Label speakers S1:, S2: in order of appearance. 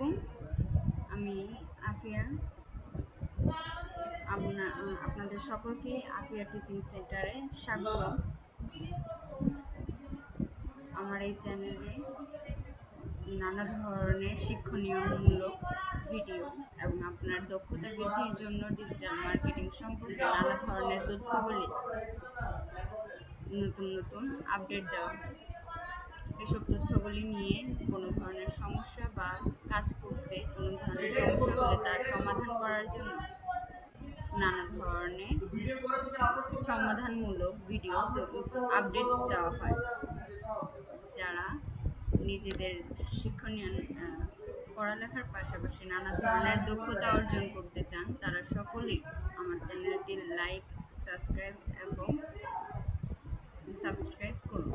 S1: আলাইকুম। আমি আফিয়া। আপনাদের সকলকে আফিয়া টিচিং সেন্টারে স্বাগতম। আমার এই চ্যানেলে নানা ধরনের শিক্ষণীয়মূলক ভিডিও এবং আপনার দক্ষতা বৃদ্ধির জন্য ডিজিটাল মার্কেটিং সম্পর্কে নানা ধরনের তথ্যাবলী নতুন আপডেট দেওয়া হয়। এসব তথ্যগুলি নিয়ে কোনো ধরনের সমস্যা বা কাজ করতে কোনো ধরনের সমস্যা হলে তার সমাধান করার জন্য নানা ধরনের সমাধানমূলক ভিডিও আপডেট দেওয়া হয়। যারা নিজেদের শিক্ষণীয় পড়ালেখার পাশাপাশি নানা ধরনের দক্ষতা অর্জন করতে চান, তারা সকলেই আমার চ্যানেলটি লাইক, সাবস্ক্রাইব করুন।